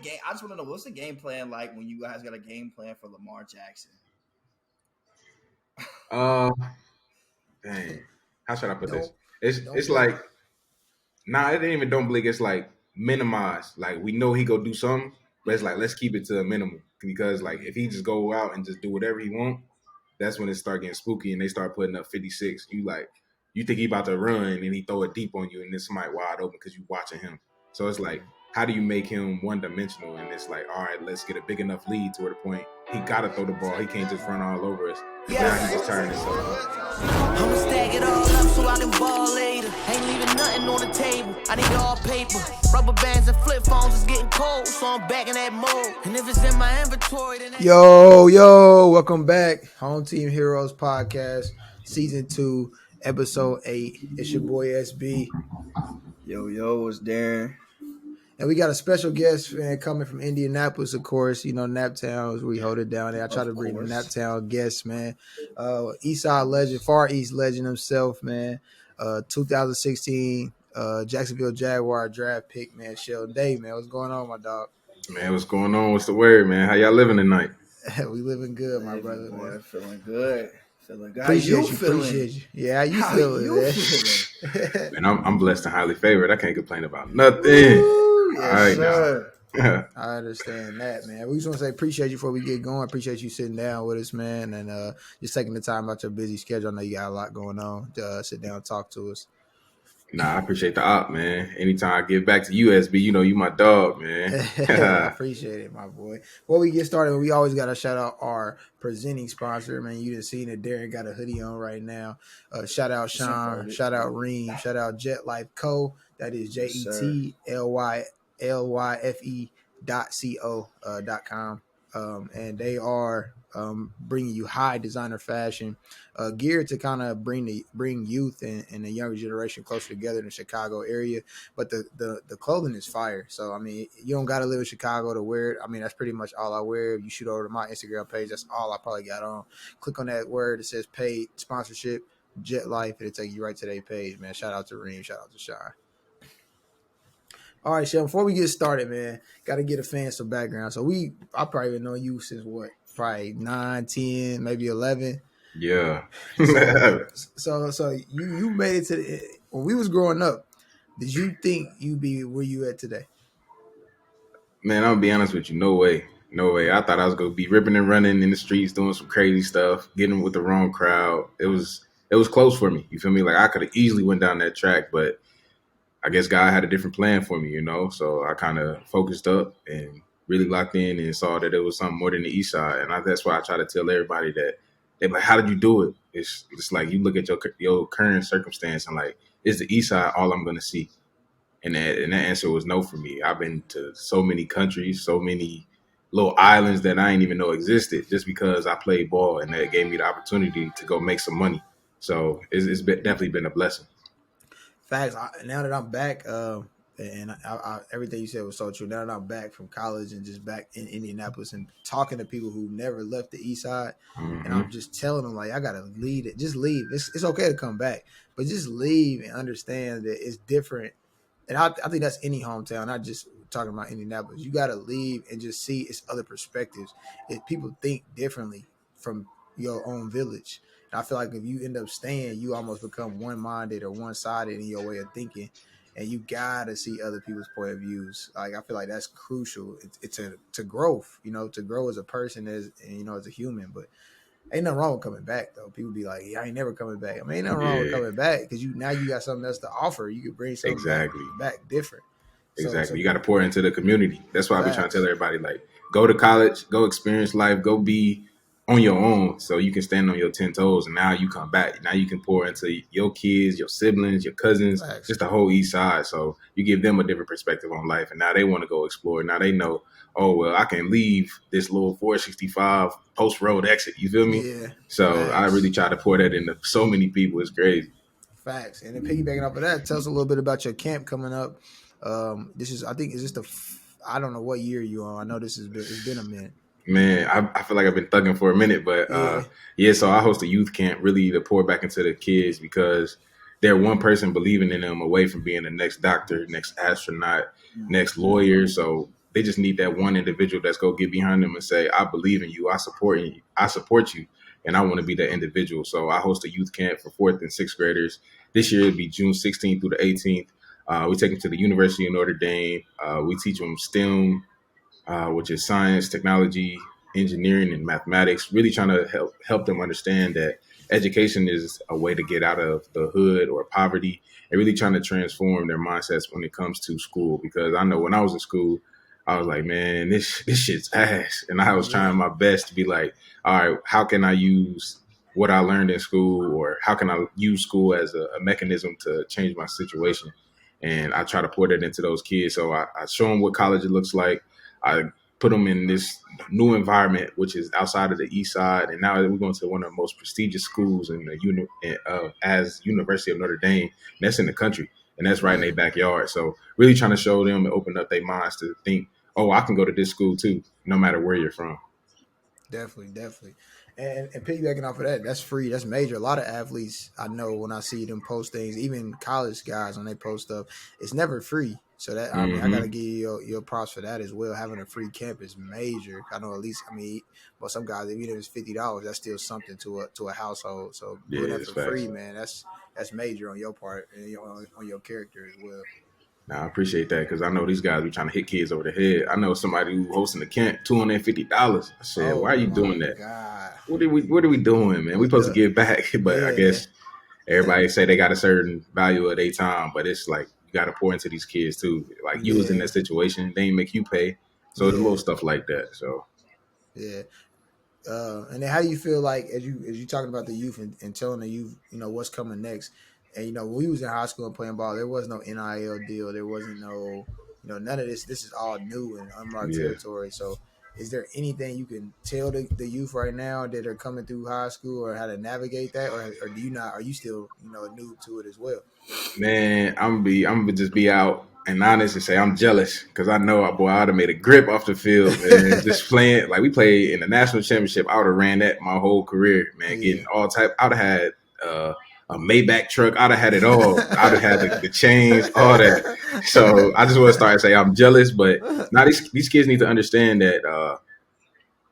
game? I just want to know what's the game plan like when you guys got a game plan for Lamar Jackson. Dang. How should I put this? It's like, it ain't even don't blink. It's like minimize. Like we know he go do something, but it's like let's keep it to a minimum because like if he just go out and just do whatever he want, that's when it start getting spooky and they start putting up 56. You think he about to run and he throw it deep on you and then somebody wide open because you watching him. So it's like, how do you make him one dimensional? And it's like, all right, let's get a big enough lead to where the point he gotta throw the ball. He can't just run all over us. Now he's just tiring himself. I'ma stack it all up so I can ball later. Ain't leaving nothing on the table. I need all paper. Rubber bands and flip phones is getting cold, so I'm back in that mode. And if it's in my inventory, then Yo, welcome back. Hometeam Heroes Podcast, Season 2, Episode 8. It's your boy SB. Yo, it's Darren. And we got a special guest coming from Indianapolis, of course. You know, Naptown is where we hold it down there. I try to bring the Naptown guests, man. Eastside legend, Far East legend himself, man. 2016 Jacksonville Jaguar draft pick, man. Sheldon Day, man. What's going on, my dog? Man, what's going on? What's the word, man? How y'all living tonight? We living good, my brother. Boy, man. Feeling good. Appreciate you. Yeah, how you feeling, man? Man, I'm blessed and highly favored. I can't complain about nothing. Yes, all right, sir. now. I understand that, man. We just want to say appreciate you before we get going. Appreciate you sitting down with us, man, and just taking the time out your busy schedule. I know you got a lot going on to sit down and talk to us. Nah, I appreciate the op, man. Anytime I give back to you, SB, you know you my dog, man. I appreciate it, my boy. Before we get started, we always got to shout out our presenting sponsor, man. You just seen it. Darren got a hoodie on right now. Shout out Sean. Shout out Reem. Shout out Jet Life Co. That is JETLYFE.co.com. And they are bringing you high designer fashion, geared to kind of bring youth and the younger generation closer together in the Chicago area. But the clothing is fire. So I mean, you don't got to live in Chicago to wear it. I mean, that's pretty much all I wear. If you shoot over to my Instagram page, that's all I probably got on. Click on that word that says paid sponsorship, Jet Life. It'll take you right to their page, man. Shout out to Reem. Shout out to Sean. All right, Sheldon, before we get started, man, got to get a fan some background. So I probably been knowing you since what? Probably 9, 10, maybe 11. Yeah. so you made it to when we was growing up, did you think you'd be where you at today? Man, I'm gonna be honest with you. No way. I thought I was gonna be ripping and running in the streets, doing some crazy stuff, getting with the wrong crowd. It was close for me. You feel me? Like I could have easily went down that track, but I guess God had a different plan for me, you know? So I kind of focused up and really locked in and saw that it was something more than the East Side. And that's why I try to tell everybody that they're like, how did you do it? It's like you look at your current circumstance and like, is the East Side all I'm going to see? And that answer was no for me. I've been to so many countries, so many little islands that I didn't even know existed just because I played ball and that gave me the opportunity to go make some money. So it's definitely been a blessing. Facts. Now that I'm back, and I, everything you said was so true. Now that I'm back from college and just back in Indianapolis and talking to people who never left the East Side, and I'm just telling them like, I gotta leave it. Just leave. It's okay to come back, but just leave and understand that it's different. And I think that's any hometown, not just talking about Indianapolis. You gotta leave and just see its other perspectives. If people think differently from your own village. I feel like if you end up staying, you almost become one-minded or one-sided in your way of thinking, and you gotta see other people's point of views. Like I feel like that's crucial. It's to growth, you know, to grow as a person, as a human. But ain't nothing wrong with coming back though. People be like, "Yeah, I ain't never coming back." I mean, ain't nothing wrong with coming back because you got something else to offer. You can bring something back different. Exactly. So you got to pour into the community. That's why I be trying to tell everybody, like, go to college, go experience life, go be on your own so you can stand on your 10 toes. And now you come back. Now you can pour into your kids, your siblings, your cousins, just the whole East Side. So you give them a different perspective on life. And now they want to go explore. Now they know, oh, well, I can leave this little 465 post road exit. You feel me? Yeah. So I really try to pour that into so many people. It's crazy. Facts. And then piggybacking off of that, tell us a little bit about your camp coming up. I don't know what year you on. I know it's been a minute. Man, I feel like I've been thugging for a minute, but so I host a youth camp really to pour back into the kids because they're one person believing in them away from being the next doctor, next astronaut, next lawyer. So they just need that one individual that's go get behind them and say, I believe in you, I support you, and I want to be that individual. So I host a youth camp for 4th and 6th graders. This year it'll be June 16th through the 18th. We take them to the University of Notre Dame. We teach them STEM, which is science, technology, engineering, and mathematics, really trying to help them understand that education is a way to get out of the hood or poverty, and really trying to transform their mindsets when it comes to school. Because I know when I was in school, I was like, man, this shit's ass. And I was trying my best to be like, all right, how can I use what I learned in school, or how can I use school as a mechanism to change my situation? And I try to pour that into those kids. So I show them what college it looks like. I put them in this new environment, which is outside of the East Side. And now we're going to one of the most prestigious schools in the as University of Notre Dame. And that's in the country. And that's right in their backyard. So really trying to show them and open up their minds to think, oh, I can go to this school too, no matter where you're from. Definitely. And piggybacking off of that, that's free. That's major. A lot of athletes I know, when I see them post things, even college guys when they post stuff, it's never free. So that I mean, I gotta give you your props for that as well. Having a free camp is major. I know at least. I mean, but some guys, even if it's $50, that's still something to a household. So doing that for free, man, that's major on your part and on your character as well. Now, I appreciate that, because I know these guys be trying to hit kids over the head. I know somebody who hosting the camp, $250. I said, why are you doing that? God. What are we doing, man? We supposed to give back, but I guess everybody say they got a certain value of their time, but it's like you got to pour into these kids too. Like you was in that situation, they ain't make you pay, so it's little stuff like that. So and then how do you feel like as you talking about the youth and telling the youth, what's coming next? And when we was in high school and playing ball, there was no NIL deal. There wasn't no, none of this. This is all new and unmarked territory. So, is there anything you can tell the youth right now that are coming through high school, or how to navigate that, or do you not? Are you still a noob to it as well? Man, I'm gonna just be out and honest and say I'm jealous, because I know I'd have made a grip off the field and just playing like we played in the national championship. I would have ran that my whole career, man. Getting all type. I'd have had a Maybach truck. I'd have had it all. I'd have had the chains, all that. So I just want to start and say I'm jealous, but now these kids need to understand that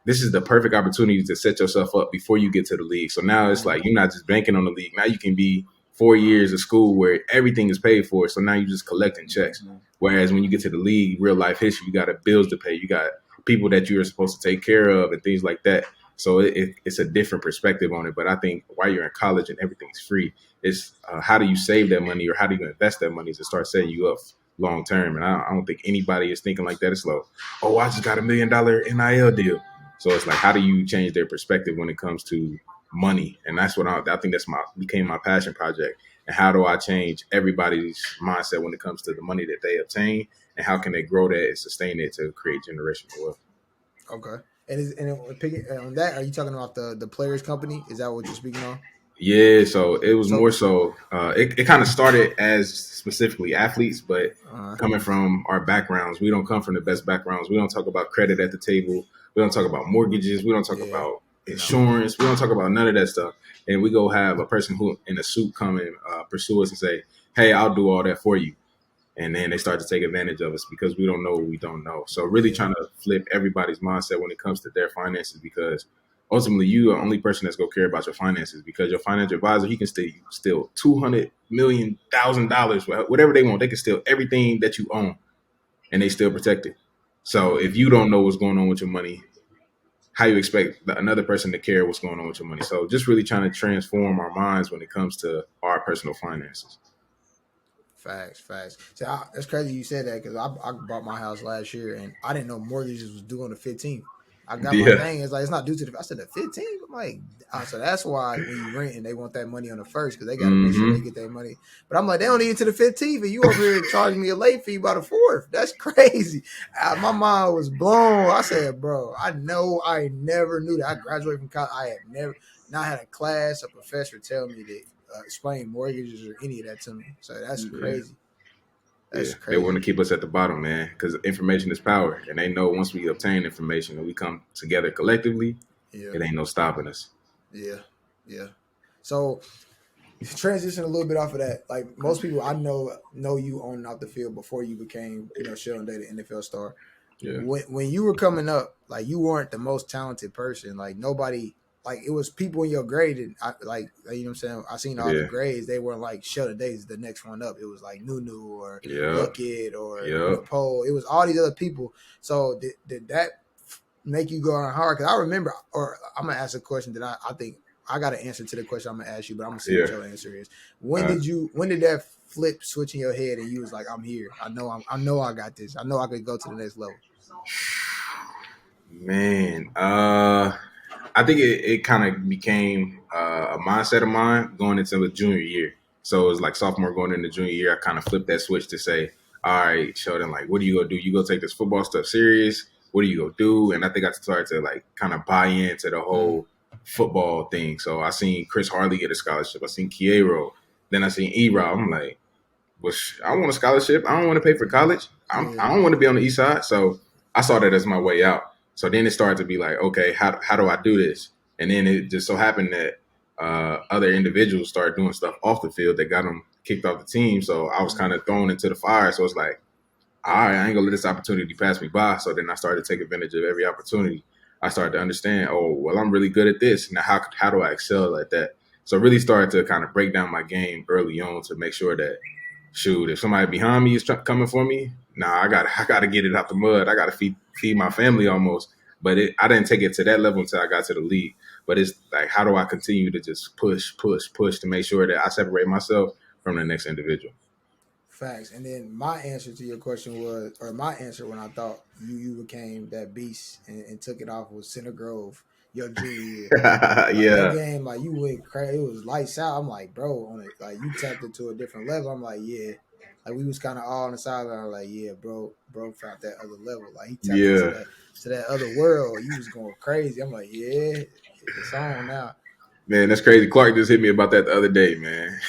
this is the perfect opportunity to set yourself up before you get to the league. So now it's like you're not just banking on the league. Now you can be 4 years of school where everything is paid for. So now you're just collecting checks. Whereas when you get to the league, real life history, you got bills to pay. You got people that you're supposed to take care of and things like that. So it's a different perspective on it. But I think while you're in college and everything's free, it's how do you save that money, or how do you invest that money to start setting you up long term? And I don't think anybody is thinking like that. It's like, oh, I just got $1 million NIL deal. So it's like, how do you change their perspective when it comes to money? And that's what I think became my passion project. And how do I change everybody's mindset when it comes to the money that they obtain, and how can they grow that and sustain it to create generational wealth? Okay. And on that, are you talking about the players company? Is that what you're speaking on? Yeah, so it was more so. It kind of started as specifically athletes, but coming from our backgrounds, we don't come from the best backgrounds. We don't talk about credit at the table. We don't talk about mortgages. We don't talk about insurance. We don't talk about none of that stuff. And we go have a person who in a suit come and pursue us and say, "Hey, I'll do all that for you." And then they start to take advantage of us because we don't know what we don't know. So really trying to flip everybody's mindset when it comes to their finances, because ultimately you are the only person that's going to care about your finances, because your financial advisor, he can steal $200 million, whatever they want. They can steal everything that you own and they still protect it. So if you don't know what's going on with your money, how you expect another person to care what's going on with your money? So just really trying to transform our minds when it comes to our personal finances. Facts. So it's crazy you said that, because I bought my house last year and I didn't know mortgages was due on the 15th. I got my thing. It's like, it's not due to I said the 15th. I'm like, so that's why when you rent and they want that money on the 1st, because they got to make sure they get their money. But I'm like, they don't need it to the 15th, and you over here charging me a late fee by the 4th. That's crazy. My mind was blown. I said, bro, I never knew that. I graduated from college. I had never not had a class, a professor tell me that explain mortgages or any of that to me. So that's crazy. That's crazy. They want to keep us at the bottom, man, because information is power. And they know once we obtain information and we come together collectively, it ain't no stopping us. Yeah. So transition a little bit off of that. Like most people I know you on and off the field before you became, Sheldon Day, the NFL star. Yeah. When you were coming up, like you weren't the most talented person. Like nobody, like it was people in your grade. And like you know what I'm saying. I seen all the Yeah. grades. They weren't like Sheldon Day is the next one up. It was like Nunu or Yeah. Luckett or Yeah. Nicole. It was all these other people. So did that make you go on hard? Because I remember, or I'm gonna ask a question that I think I got an answer to the question I'm gonna ask you, but I'm gonna see what your answer is. When did that flip switch in your head and you was like, I'm here. I know I got this. I know I could go to the next level. Man, I think it kind of became a mindset of mine going into the junior year. So it was like sophomore going into junior year. I kind of flipped that switch to say, all right, Sheldon, like, what are you going to do? You go take this football stuff serious? What are you going to do? And I think I started to like kind of buy into the whole football thing. So I seen Chris Harley get a scholarship. I seen Kiero. Then I seen E-Rob. I'm like, well, I want a scholarship. I don't want to pay for college. I don't want to be on the east side. So I saw that as my way out. So then it started to be like, okay, how do I do this? And then it just so happened that other individuals started doing stuff off the field that got them kicked off the team. So I was kind of thrown into the fire. So it's like, all right, I ain't gonna let this opportunity pass me by. So then I started to take advantage of every opportunity. I started to understand, oh, well, I'm really good at this. Now, how do I excel at that? So really started to kind of break down my game early on to make sure that, shoot, if somebody behind me is coming for me, I gotta get it out the mud. I gotta feed my family almost. But I didn't take it to that level until I got to the league. But it's like, how do I continue to just push to make sure that I separate myself from the next individual? Facts. And then my answer to your question was, or my answer when I thought you became that beast and took it off was Center Grove, your junior year. Like, yeah. That game, like you went crazy. It was lights out. I'm like, bro, on it, like you tapped into a different level. I'm like, yeah. Like we was kind of all on the sideline. Like, yeah, bro found that other level. Like he tapped into that other world. You was going crazy. I'm like, yeah, it's on now. Man, that's crazy. Clark just hit me about that the other day, man.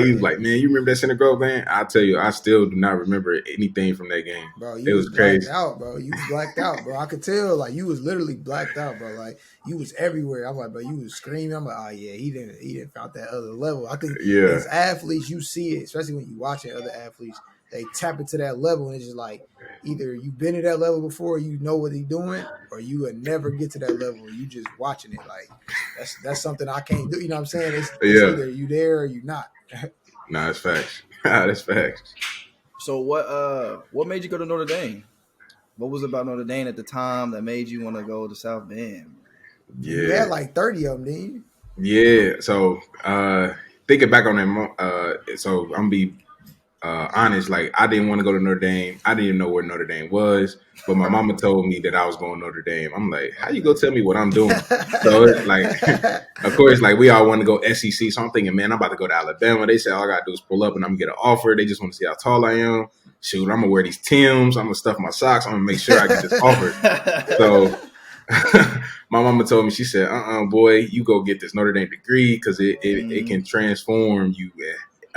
He was like, man, you remember that Center Grove game? I tell you, I still do not remember anything from that game. Bro, you was crazy. Out, bro. You was blacked out, bro. I could tell, like, you was literally blacked out, bro. Like, you was everywhere. I'm like, bro, you was screaming. I'm like, oh, yeah, he didn't found that other level. I think as athletes, you see it, especially when you watching other athletes, they tap into that level, and it's just like, either you've been at that level before, you know what he's doing, or you would never get to that level. You just watching it. Like that's something I can't do. You know what I'm saying? It's either you there or you not. Nah, that's facts. That's facts. So what made you go to Notre Dame? What was it about Notre Dame at the time that made you want to go to South Bend? Yeah, you had like 30 of them, didn't you? Yeah. So thinking back on that, so I'm gonna be honest, like I didn't want to go to Notre Dame. I didn't even know where Notre Dame was, but my mama told me that I was going to Notre Dame. I'm like, how you go tell me what I'm doing? So it's like, of course, like we all want to go SEC. So I'm thinking, man, I'm about to go to Alabama. They say all I got to do is pull up and I'm going to get an offer. They just want to see how tall I am. Shoot, I'm going to wear these Timbs. I'm going to stuff my socks. I'm going to make sure I get this offer. So my mama told me, she said, boy, you go get this Notre Dame degree because it can transform you.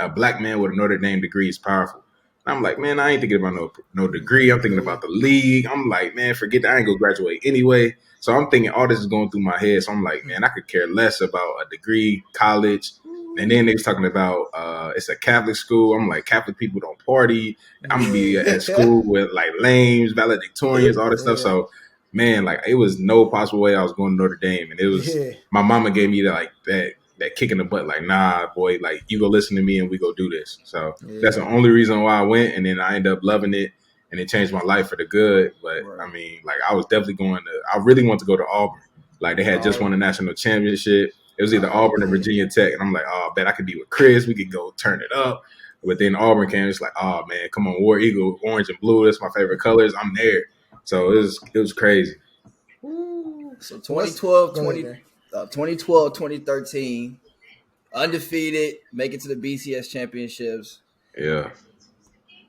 A black man with a Notre Dame degree is powerful. And I'm like, man, I ain't thinking about no degree. I'm thinking about the league. I'm like, man, forget that. I ain't gonna graduate anyway. So I'm thinking all this is going through my head. So I'm like, man, I could care less about a degree, college. And then they was talking about it's a Catholic school. I'm like, Catholic people don't party. I'm gonna be at school with like lames, valedictorians, all this stuff. So man, like it was no possible way I was going to Notre Dame. And it was my mama gave me that kick in the butt, like, nah, boy, like you go listen to me and we go do this. So that's the only reason why I went. And then I ended up loving it and it changed my life for the good. But I mean, like I was definitely I really want to go to Auburn. Like they had just won a national championship. It was either Auburn or Virginia Tech. And I'm like, oh, I bet I could be with Chris. We could go turn it up. But then Auburn came. It's like, oh man, come on, War Eagle, orange and blue. That's my favorite colors. I'm there. So it was crazy. So 2013, undefeated, make it to the BCS championships. Yeah.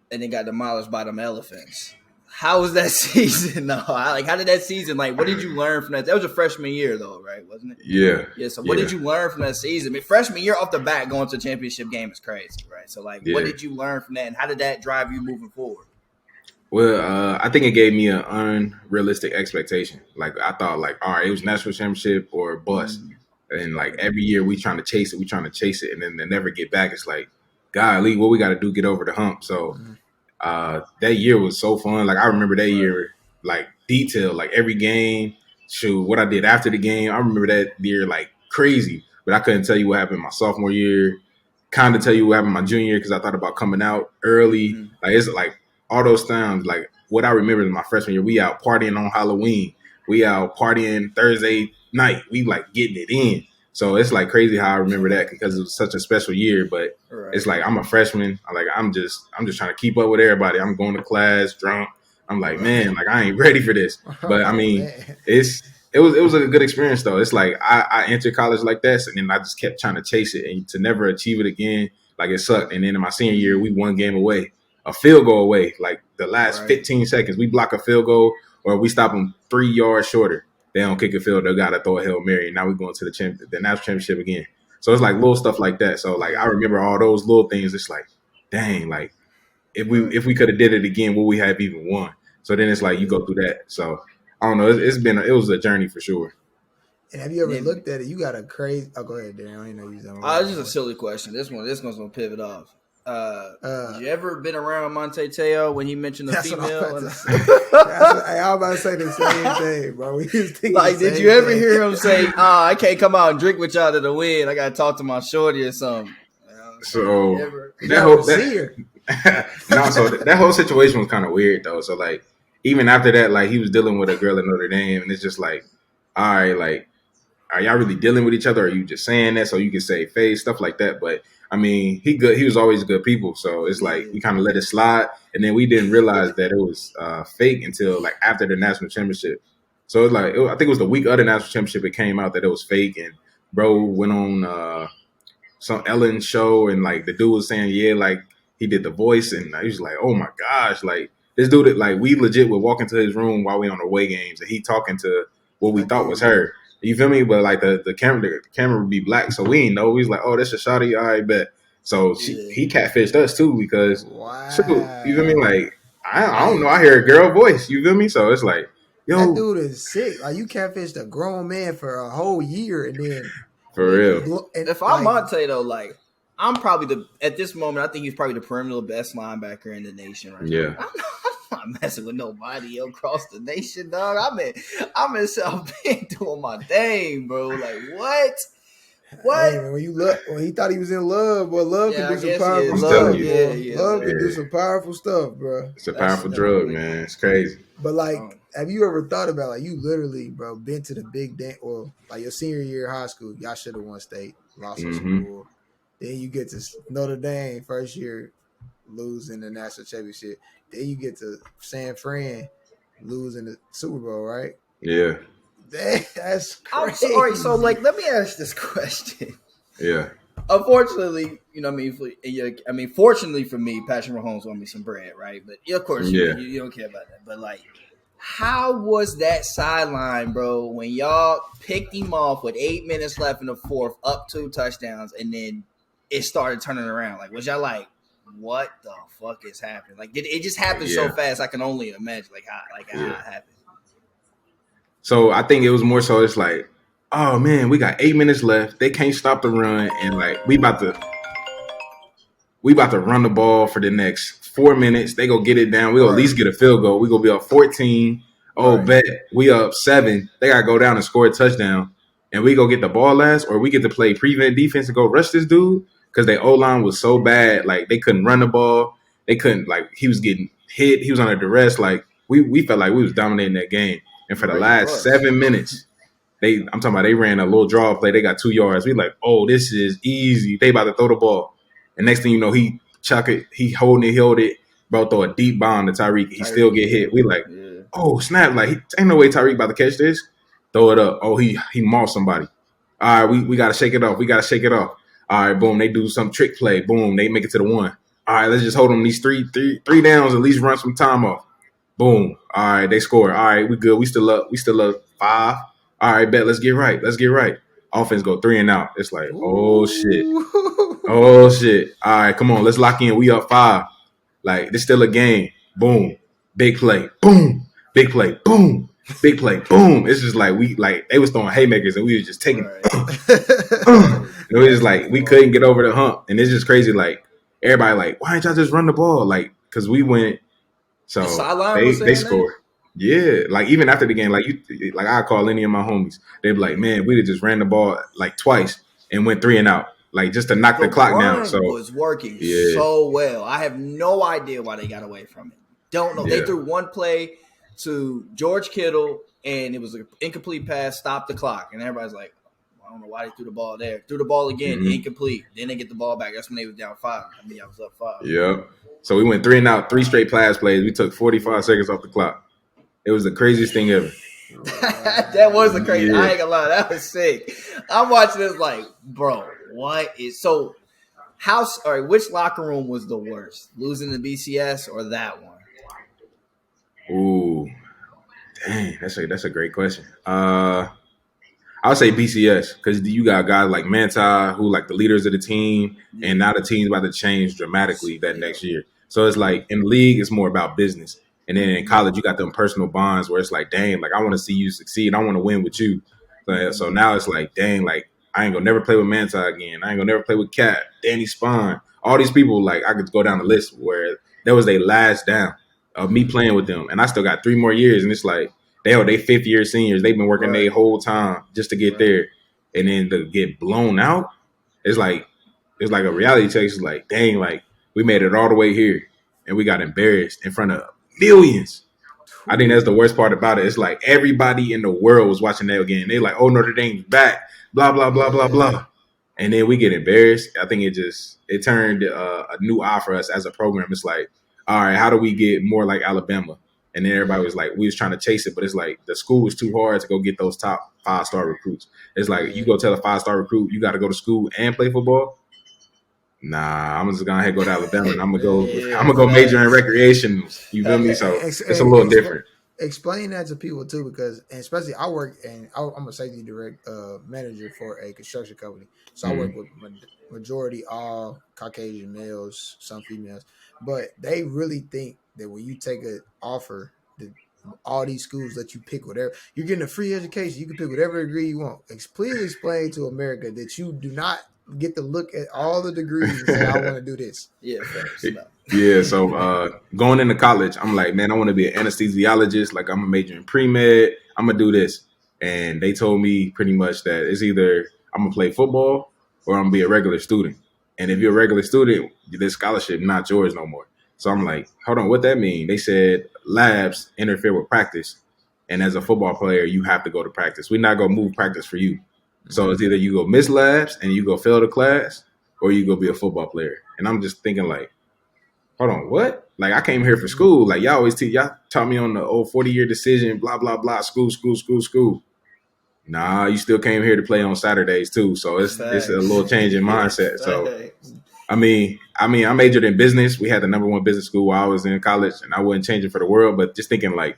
And then got demolished by them Elephants. How was that season? How did that season, what did you learn from that? That was your freshman year, though, right? Wasn't it? Yeah. Yeah, so what did you learn from that season? I mean, freshman year off the bat going to a championship game is crazy, right? So, what did you learn from that, and how did that drive you moving forward? Well, I think it gave me an unrealistic expectation. Like I thought, all right, it was national championship or bust, and every year we trying to chase it, and then they never get back. It's like, golly, what we got to do get over the hump. So that year was so fun. Like I remember that year, like detail, like every game. Shoot, what I did after the game, I remember that year like crazy. But I couldn't tell you what happened my sophomore year. Kind of tell you what happened my junior year because I thought about coming out early. Mm-hmm. Like it's like all those times. Like what I remember is my freshman year, we out partying on Halloween. We out partying Thursday night. We like getting it in. So it's like crazy how I remember that because it was such a special year. But It's like I'm a freshman. I'm just trying to keep up with everybody. I'm going to class drunk. I'm like, man, like I ain't ready for this. But I mean, it was a good experience though. It's like I entered college like that, and then I just kept trying to chase it and to never achieve it again. Like it sucked. And then in my senior year, we one game away, a field goal away. Like the last 15 seconds, we block a field goal or we stop them 3 yards shorter. They don't kick a field. They got to throw a Hail Mary. Now we're going to the national championship again. So it's like little stuff like that. So like I remember all those little things. It's like, dang, like if we could have did it again, would we have even won? So then it's like you go through that. So I don't know. It was a journey for sure. And have you ever looked at it? You got a crazy. Oh, go ahead, Darren. I don't even know you. It's just a silly question. This one's gonna pivot off. You ever been around Monte Teo when he mentioned the female? I was about to say the same thing, bro. We was thinking like, did you ever hear him say, I can't come out and drink with y'all to the win. I gotta talk to my shorty or something. So that whole situation was kind of weird though. So like even after that, like he was dealing with a girl at Notre Dame, and it's just like, all right, like, are y'all really dealing with each other? Or are you just saying that so you can save face, stuff like that? But I mean, he was always good people. So it's like we kind of let it slide, and then we didn't realize that it was fake until like after the national championship. So it's like I think it was the week of the national championship it came out that it was fake, and bro went on some Ellen show, and like the dude was saying, yeah, like he did the voice, and I was like, oh my gosh, like this dude, like we legit would walk into his room while we on away games, and he talking to what we thought was her. You feel me? But like the camera would be black, so we ain't know. We was like, oh, that's a shawty. All right, bet. So he catfished us too because shoot, you feel me? Like I don't know. I hear a girl voice. You feel me? So it's like, yo, that dude is sick. Like you catfished a grown man for a whole year, and then for real. And if I'm Monte though, like I'm probably at this moment, I think he's probably the perimeter best linebacker in the nation right now. I'm not messing with nobody across the nation, dog. I'm in South Bend doing my thing, bro. Like what? What? Hey, when he thought he was in love, boy, love can do some powerful stuff. Love can do some powerful stuff, bro. It's a powerful drug, man. It's crazy. But like, have you ever thought about like you literally, bro, been to the big day or like your senior year of high school? Y'all should have won state, lost on school. Then you get to Notre Dame first year, losing the national championship. Then you get to San Fran, losing the Super Bowl, right? Yeah. That's crazy. I'm sorry. So, like, let me ask this question. Yeah. Unfortunately, you know what I mean? Fortunately for me, Patrick Mahomes won me some bread, right? But, of course, you don't care about that. But, like, how was that sideline, bro, when y'all picked him off with 8 minutes left in the fourth, up 2 touchdowns, and then it started turning around? Like, was y'all like, what the fuck is happening? Like, did it just happen so fast? I can only imagine, how it happened. So I think it was more so it's like, oh man, we got 8 minutes left. They can't stop the run, and like we about to run the ball for the next 4 minutes. They go get it down. We'll at least get a field goal. We gonna be up 14. Oh, bet we up 7. They gotta go down and score a touchdown, and we go get the ball last, or we get to play prevent defense and go rush this dude because their O-line was so bad. Like they couldn't run the ball. They couldn't, like, he was getting hit. He was under duress. Like we felt like we was dominating that game. And for the last 7 minutes, I'm talking about they ran a little draw play. They got 2 yards. We like, oh, this is easy. They about to throw the ball. And next thing you know, he chuck it. He hold it. Bro, throw a deep bomb to Tyreek. He still get hit. We like, oh, snap. Like, ain't no way Tyreek about to catch this. Throw it up. Oh, he mauled somebody. All right, we got to shake it off. All right, boom. They do some trick play. Boom. They make it to the 1. All right, let's just hold them these three downs, at least run some time off. Boom. All right, they score. All right, we good. We still up 5. All right, bet. Let's get right. Offense go 3 and out. It's like, oh shit. All right, come on. Let's lock in. We up 5. Like, this still a game. Boom. Big play. Boom. Big play. Boom. Big play. Boom. It's just like they was throwing haymakers and we was just taking and it was just like we couldn't get over the hump. And it's just crazy. Like, everybody like, why didn't y'all just run the ball? Like, because we went. So they scored. Yeah, like even after the game, like I call any of my homies, they'd be like, "Man, we'd have just ran the ball like twice and went 3 and out, like just to knock The the clock down." run So was working yeah, so well. I have no idea why they got away from it. Don't know. They yeah, threw one play to George Kittle, and it was an incomplete pass, stopped the clock, and everybody's like, I don't know why they threw the ball there. Threw the ball again, incomplete. Then they get the ball back. That's when they was down 5. I mean, I was up 5. yeah. So we went 3 and out, 3 straight pass plays. We took 45 seconds off the clock. It was the craziest thing ever. That was the crazy. Yeah. I ain't gonna lie, that was sick. I'm watching this like, bro, what is so? Which locker room was the worst? Losing the BCS or that one? Ooh, dang, that's a great question. I'll say BCS because you got guys like Manti who like the leaders of the team, and now the team's about to change dramatically that next year. So it's like in the league, it's more about business, and then in college, you got them personal bonds where it's like, dang, like I want to see you succeed, I want to win with you. So now it's like, dang, like I ain't gonna never play with Manti again. I ain't gonna never play with Cat, Danny Spahn, all these people. Like I could go down the list where that was their last down of me playing with them, and I still got 3 more years, and it's like. They 5th year seniors. They've been working their whole time just to get there, and then to get blown out, it's like a reality check. It's like, dang, like we made it all the way here, and we got embarrassed in front of millions. I think that's the worst part about it. It's like everybody in the world was watching that game. They like, oh, Notre Dame's back, blah blah blah blah blah, and then we get embarrassed. I think it turned a new eye for us as a program. It's like, all right, how do we get more like Alabama? And then everybody was like, we was trying to chase it, but it's like the school was too hard to go get those top 5-star recruits. It's like you go tell a 5-star recruit you got to go to school and play football. Nah, I'm just gonna go to Alabama and I'm gonna go major in recreation. You feel me? So it's a little different. Explain that to people too, because and especially I work and I'm a safety manager for a construction company. So I work with majority all Caucasian males, some females, but they really think that when you take an offer, that all these schools let you pick whatever. You're getting a free education. You can pick whatever degree you want. Please explain to America that you do not get to look at all the degrees and say, I want to do this. Yeah, first. Yeah, so going into college, I'm like, man, I want to be an anesthesiologist. Like, I'm a major in pre-med. I'm going to do this. And they told me pretty much that it's either I'm going to play football or I'm going to be a regular student. And if you're a regular student, this scholarship not yours no more. So I'm like, hold on, what that mean? They said labs interfere with practice. And as a football player, you have to go to practice. We're not going to move practice for you. So it's either you go miss labs and you go fail the class or you go be a football player. And I'm just thinking like, hold on, what? Like I came here for school. Like y'all taught me on the old 40-year decision, blah, blah, blah, school. Nah, you still came here to play on Saturdays too. So it's a little change in mindset. So I mean, I majored in business. We had the #1 business school while I was in college, and I wouldn't change it for the world. But just thinking like,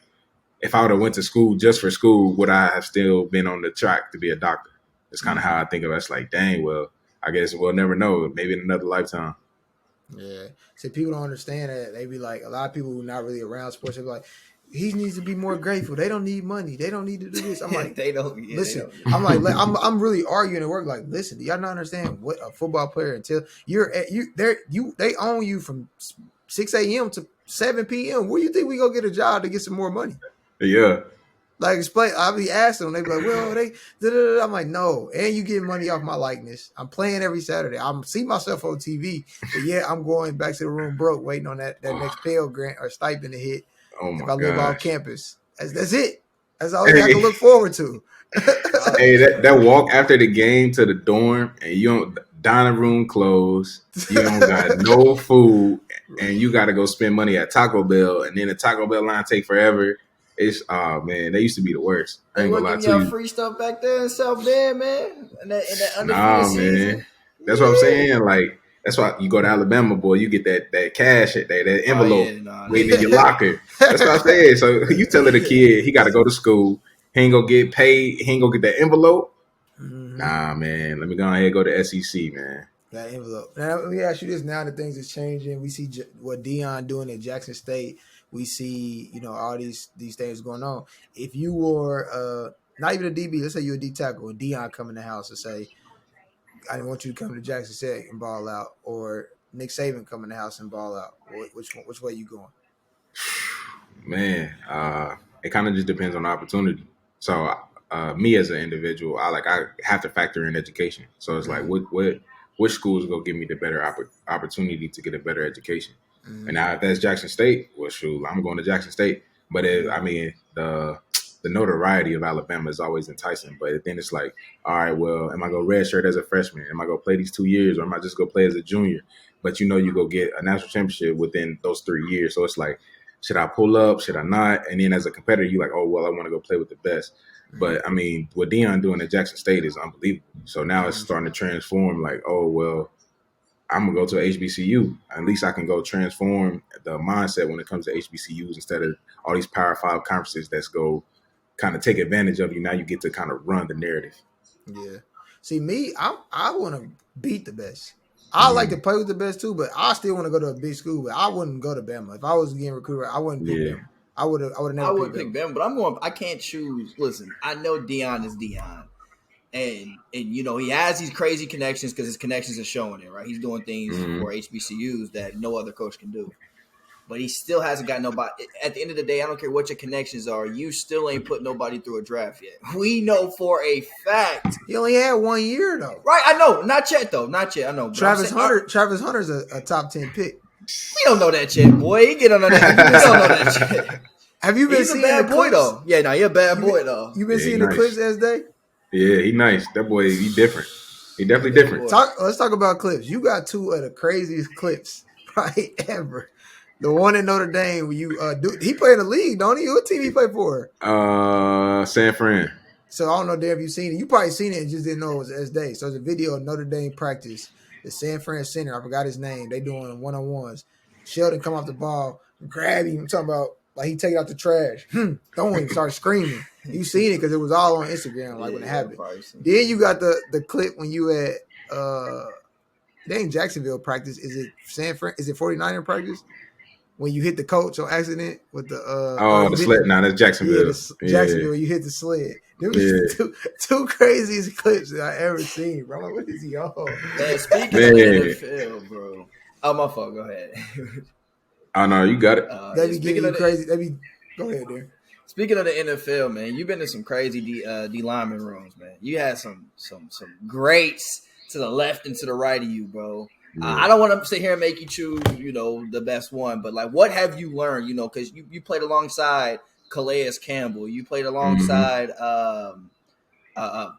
if I would have went to school just for school, would I have still been on the track to be a doctor? It's kind of how I think of it. It's like, dang, well, I guess we'll never know. Maybe in another lifetime. Yeah. See, people don't understand that. They be like, a lot of people who are not really around sports, they be like, he needs to be more grateful. They don't need money. They don't need to do this. I'm like, they don't. Yeah, listen, they don't. I'm really arguing at work. Like, listen, do y'all not understand what a football player until they own you from 6 a.m. to 7 p.m. Where you think we go get a job to get some more money? Yeah. Like explain, I'll be asking them. They be like, "Well, I'm like, no, and you get money off my likeness. I'm playing every Saturday. I'm see myself on TV, but yeah, I'm going back to the room broke, waiting on that next Pell Grant or stipend to hit. Oh my if I live gosh. off campus, that's it. That's all I have to look forward to. Hey, that walk after the game to the dorm, and you don't dining room closed. You don't got no food, and you got to go spend money at Taco Bell, and then the Taco Bell line take forever. It's man, they used to be the worst. I ain't gonna lie to you. Free stuff back there in South Bend, man. In that Nah, season. Man. That's what I'm saying. Like that's why you go to Alabama, boy. You get that cash at that envelope waiting in your locker. That's what I'm saying. So you telling the kid he got to go to school. He ain't gonna get paid. He ain't gonna get that envelope. Mm-hmm. Nah, man. Let me go ahead and go to SEC, man. That envelope. Now let me ask you this: now that things is changing, we see what Deion doing at Jackson State. We see, all these things going on. If you were not even a DB, let's say you're a D tackle, and Deion come in the house and say, "I didn't want you to come to Jackson State and ball out," or Nick Saban come in the house and ball out. Which way you going? Man, it kind of just depends on the opportunity. So me as an individual, I have to factor in education. So it's like which schools will give me the better opportunity to get a better education. And now if that's Jackson State, well, shoot, I'm going to Jackson State. But the notoriety of Alabama is always enticing. But then it's like, all right, well, am I going to redshirt as a freshman? Am I going to play these 2 years, or am I just going to play as a junior? But you go get a national championship within those 3 years. So it's like, should I pull up? Should I not? And then as a competitor, you're like, oh, well, I want to go play with the best. But, I mean, what Deion doing at Jackson State is unbelievable. So now it's starting to transform like, oh, well, I'm going to go to HBCU. At least I can go transform the mindset when it comes to HBCUs instead of all these Power 5 conferences that's go kind of take advantage of you. Now you get to kind of run the narrative. Yeah. See, me, I want to beat the best. I like to play with the best too, but I still want to go to a big school. But I wouldn't go to Bama if I was getting recruited. I wouldn't pick Bama. I would have never. I would pick Bama, but I can't choose. Listen, I know Deion is Deion, and he has these crazy connections because his connections are showing it. Right, he's doing things for HBCUs that no other coach can do. But he still hasn't got nobody. At the end of the day, I don't care what your connections are. You still ain't put nobody through a draft yet. We know for a fact. He only had 1 year, though. Right, I know. Not yet, though. Not yet. I know. Travis Hunter's a top 10 pick. We don't know that yet, boy. He get on that. We don't know that yet. Have you been seeing a bad the boy, clips? though? Yeah, no, you're a bad boy, though. You been seeing the clips, S-Day? Yeah, he nice. That boy, he different. He definitely different. Let's talk about clips. You got 2 of the craziest clips right ever. The one in Notre Dame where he played in the league, don't he? What team he played for? San Fran. So I don't know, Dave, if you've seen it. You probably seen it and just didn't know it was S-Day. So it's a video of Notre Dame practice. The San Fran center, I forgot his name. They doing one-on-ones. Sheldon come off the ball, grab him. I'm talking about like he take it out the trash. Don't even start screaming. You seen it because it was all on Instagram when it happened. Then you got the clip when you at they in Jacksonville practice. Is it San Fran? Is it 49er practice? When you hit the coach on accident with the the sled. Now that's Jacksonville. Yeah, Jacksonville. You hit the sled. There was two craziest clips that I ever seen, bro. I'm like, what is he on? Man, speaking of the NFL, bro. Oh, my fault. Go ahead. Oh no, you got it. That be giving you crazy. Go ahead, there. Speaking of the NFL, man, you've been in some crazy D lineman rooms, man. You had some greats to the left and to the right of you, bro. I don't want to sit here and make you choose, the best one, but like, what have you learned? Because you played alongside Calais Campbell, you played alongside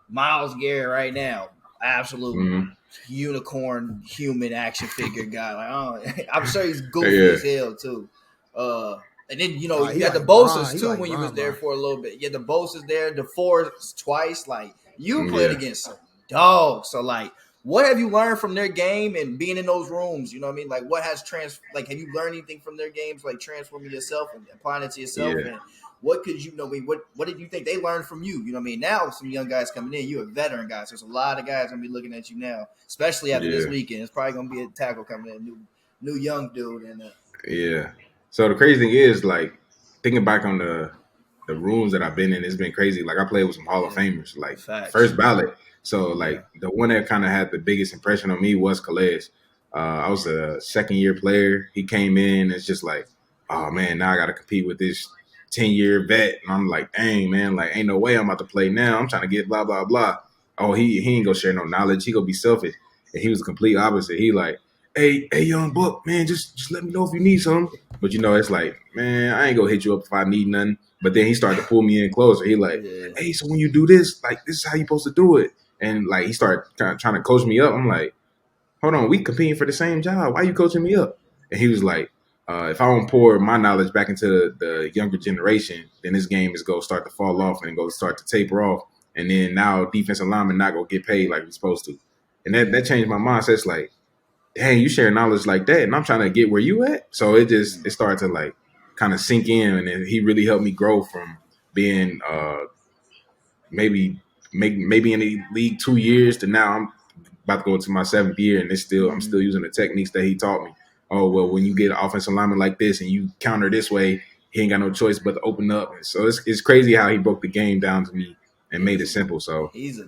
Myles Garrett right now, absolute unicorn human action figure guy. Like, I'm sure he's goofy as hell too. And then you had the Bosa's too when you was there for a little bit. Yeah, the Bosa's there, the DeForest twice. Like you played against some dogs, so like. What have you learned from their game and being in those rooms? You know what I mean? Like, what has have you learned anything from their games, like transforming yourself and applying it to yourself? Yeah. And what could what did you think they learned from you? You know what I mean? Now, some young guys coming in, you're a veteran guy. So there's a lot of guys going to be looking at you now, especially after this weekend. It's probably going to be a tackle coming in, new young dude. And So the crazy thing is, like, thinking back on the rooms that I've been in, it's been crazy. Like, I played with some Hall of Famers, like, first ballot. So, like, the one that kind of had the biggest impression on me was Calais. I was a second-year player. He came in. It's just like, oh, man, now I got to compete with this 10-year vet. And I'm like, dang, man, like, ain't no way I'm about to play now. I'm trying to get blah, blah, blah. Oh, he ain't going to share no knowledge. He going to be selfish. And he was the complete opposite. He like, hey, young buck, man, just let me know if you need something. But, it's like, man, I ain't going to hit you up if I need nothing. But then he started to pull me in closer. He like, hey, so when you do this, like, this is how you supposed to do it. And, like, he started kind of trying to coach me up. I'm like, hold on, we competing for the same job. Why are you coaching me up? And he was like, if I don't pour my knowledge back into the younger generation, then this game is going to start to fall off and go start to taper off. And then now defensive linemen not going to get paid like we're supposed to. And that changed my mindset. It's like, dang, you share knowledge like that, and I'm trying to get where you at. So it started to, like, kind of sink in. And then he really helped me grow from being maybe in the league 2 years to now I'm about to go into my 7th year, and I'm still using the techniques that he taught me. Oh, well, when you get an offensive lineman like this and you counter this way, he ain't got no choice but to open up. And so it's crazy how he broke the game down to me and made it simple. So he's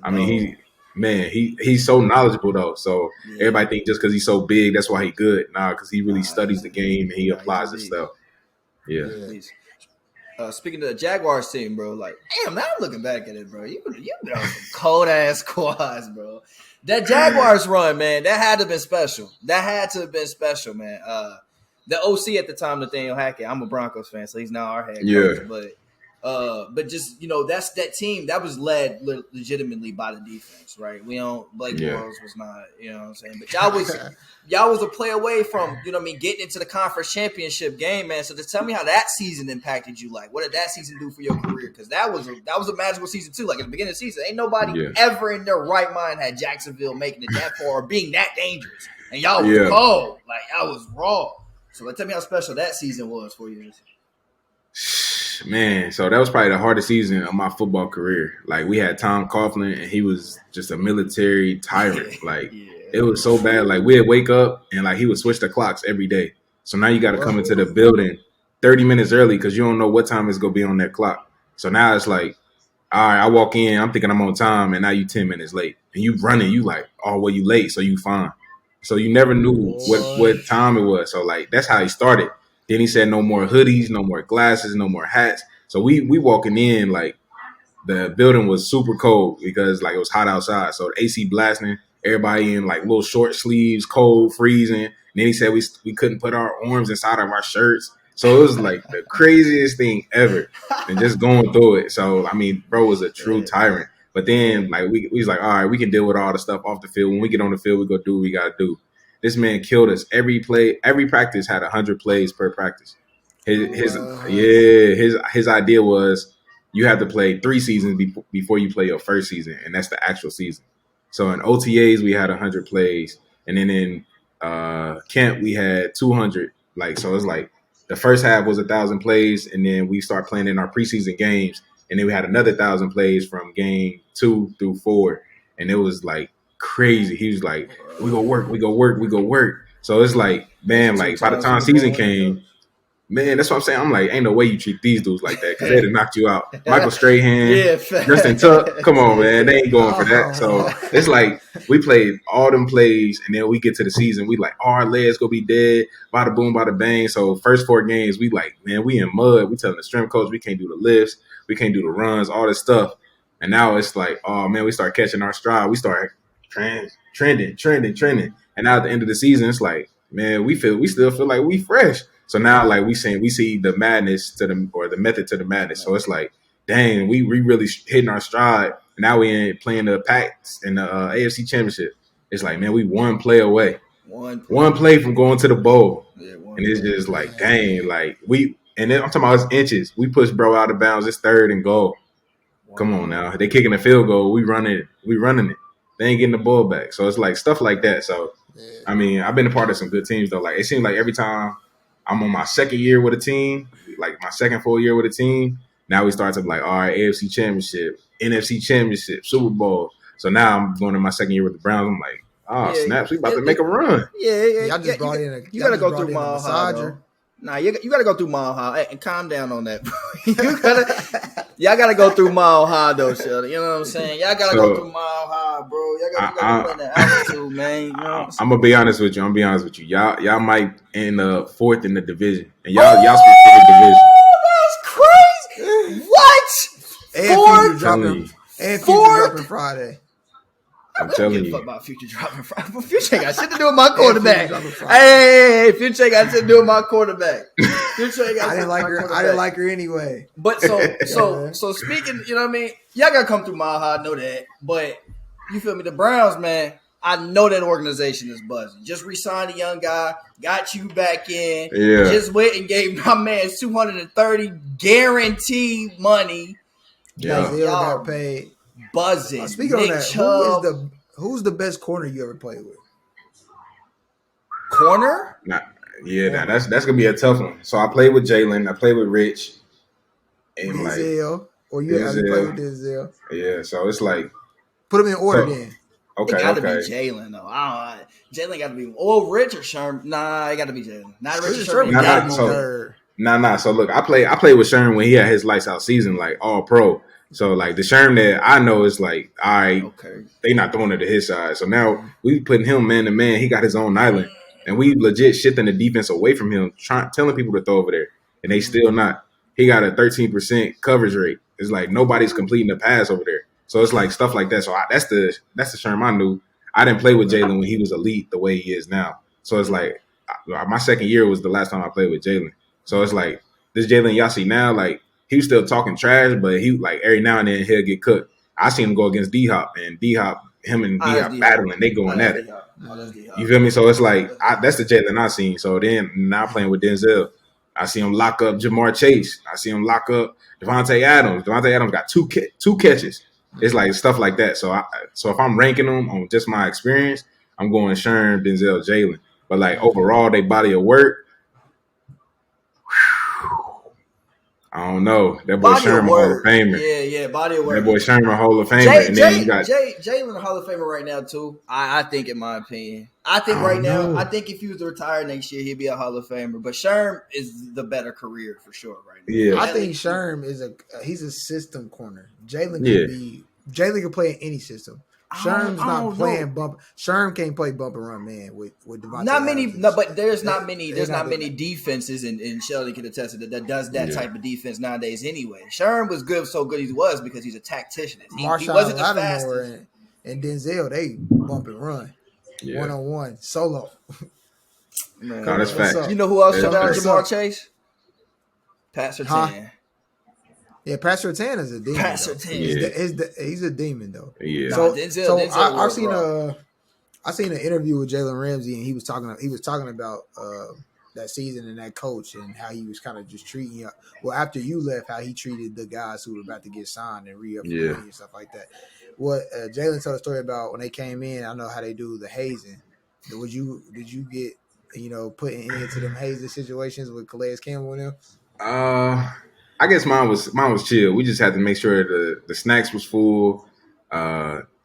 so knowledgeable though. So everybody think just because he's so big, that's why he's good. Nah, because he really studies the game and he applies his stuff. Yeah. speaking of the Jaguars team, bro, like, damn, now I'm looking back at it, bro. You've been on some cold ass squads, bro. That Jaguars run, man, that had to have been special. That had to have been special, man. The OC at the time, Nathaniel Hackett, I'm a Broncos fan, so he's now our head coach. But just, that's that team that was led legitimately by the defense, right? We don't Blake Bortles was not, you know what I'm saying? But y'all was a play away from, getting into the conference championship game, man. So just tell me how that season impacted you. Like, what did that season do for your career? Because that was a magical season too. Like at the beginning of the season, ain't nobody ever in their right mind had Jacksonville making it that far or being that dangerous. And y'all was cold. Like I was raw. So tell me how special that season was for you. Man, so that was probably the hardest season of my football career. Like we had Tom Coughlin, and he was just a military tyrant. Like it was so bad. Like we'd wake up and like he would switch the clocks every day. So now you got to come into the building 30 minutes early because you don't know what time it's gonna be on that clock. So now it's like, all right, I walk in, I'm thinking I'm on time, and now you 10 minutes late, and you running, you like, oh, well, you late, so you fine. So you never knew what time it was. So like that's how he started. Then he said no more hoodies, no more glasses, no more hats. So we walking in, like the building was super cold because like it was hot outside. So the AC blasting, everybody in like little short sleeves, cold, freezing. And then he said we couldn't put our arms inside of our shirts. So it was like the craziest thing ever. And just going through it. So I mean, bro was a true tyrant. But then like we was like, all right, we can deal with all the stuff off the field. When we get on the field, we go do what we gotta do. This man killed us. Every practice had 100 plays per practice. His idea was you have to play 3 seasons before you play your first season, and that's the actual season. So in OTAs we had 100 plays, and then in camp we had 200. Like so, it's like the first half was 1,000 plays, and then we start playing in our preseason games, and then we had another 1,000 plays from game 2 through 4, and it was like crazy. He was like, we go work. So it's like, man, like by the time season came, man, that's what I'm saying. I'm like, ain't no way you treat these dudes like that because they'd have knocked you out. Michael Strahan, Justin Tuck, come on, man, they ain't going for that. So it's like we played all them plays, and then we get to the season, we like, our legs gonna be dead, bada boom, bada bang. So first 4 games, we like, man, we in mud. We telling the strength coach we can't do the lifts, we can't do the runs, all this stuff. And now it's like, oh man, we start catching our stride. We start trending. And now at the end of the season, it's like, man, we still feel like we fresh. So now like we see the madness or the method to the madness. So it's like, dang, we really hitting our stride. Now we ain't playing the Packs in the AFC Championship. It's like, man, we one play away. One play from going to the bowl. And it's just like, dang, like and then I'm talking about inches. We push bro out of bounds. It's 3rd and goal. Come on now. They kicking a field goal. We running it. They ain't getting the ball back. So it's like stuff like that. So, I mean, I've been a part of some good teams, though. Like, it seems like every time I'm on my second year with a team, like my second full year with a team, now we start to be like, all right, AFC Championship, NFC Championship, Super Bowl. So now I'm going to my second year with the Browns. I'm like, snaps, we about to make a run. Y'all just brought in you got to go through Mile High. Nah, you got to go through Mile High. And calm down on that, bro. Y'all got to go through Mile High, though, Sheldon. You know what I'm saying? Y'all got to go through Mile High, bro. Y'all got to play that altitude, man. You know what I'm saying? I'm going to be honest with you. Y'all might end up 4th in the division. And y'all specific division. That's crazy. What? And Future dropping Friday. I'm telling you. Fuck about Future dropping Friday. Future ain't got shit to do with my quarterback. Hey, Future ain't got shit to do with my quarterback. Future ain't got I didn't like her anyway. But so speaking, you know what I mean? Y'all got to come through Mile High, I know that. But you feel me? The Browns, man, I know that organization is buzzing. Just re-signed a young guy, got you back in. Yeah. Just went and gave my man $230 guaranteed money. Yeah. Y'all got paid. Buzzing. Speaking Nick of that, Chubb. who's the best corner you ever played with? Corner? That's gonna be a tough one. So I played with Jalen, I played with Rich, and Denzel, or you have to play with Denzel. Yeah, so it's like put them in order then. Okay, it got to be Jalen though. Jalen got to be Rich or Sherman. Nah, it got to be Jalen. Not Rich or Sherman. Nah. So look, I played with Sherman when he had his lights out season, like all pro. So like the Sherm that I know is like, all right, they not throwing it to his side. So now we putting him man to man. He got his own island, and we legit shifting the defense away from him, telling people to throw over there, and they still not. he got a 13% coverage rate. It's like nobody's completing the pass over there. So it's like stuff like that. So that's the Sherm I knew. I didn't play with Jalen when he was elite the way he is now. So it's like my second year was the last time I played with Jalen. So it's like this Jalen y'all see now, like he was still talking trash, but he like every now and then he'll get cooked. I seen him go against D-Hop, and D-Hop, him and D-Hop battling, they going at it. You feel me? So it's like that's the Jalen I seen. So then now playing with Denzel, I see him lock up Jamar Chase. I see him lock up Devontae Adams. Devontae Adams got two catches. It's like stuff like that. So if I'm ranking them on just my experience, I'm going Sherm, Denzel, Jalen. But like overall, they body of work. I don't know. That boy Sherman Hall of Famer. Yeah, body of work. That boy Sherman Hall of Famer. And then you got Jalen Hall of Famer right now too. I think, in my opinion, I think right now, I think if he was to retire next year, he'd be a Hall of Famer. But Sherm is the better career for sure right now. Yeah, I think Sherm is he's a system corner. Jalen can play in any system. Sherm's not playing bump. Sherm can't play bump and run man with Devontae. Not many, but there's not many defenses, and Sheldon can attest to that does that type of defense nowadays. Anyway, Sherm was so good he was because he's a tactician. He wasn't the fastest. And Denzel, they bump and run, 1-on-1 solo. Man, that's fact. You know who else shut down Jamar Chase? Pat Surtain. Yeah, Pat Surtain is a demon. Pat Surtain. He's a demon though. Yeah. Denzel I seen an interview with Jalen Ramsey, and he was talking about that season and that coach and how he was kind of just treating you. Well, after you left, how he treated the guys who were about to get signed and re-up money and stuff like that. What Jalen told a story about when they came in. I know how they do the hazing. Did you get put into them hazing situations with Calais Campbell and them? I guess mine was chill. We just had to make sure the snacks was full.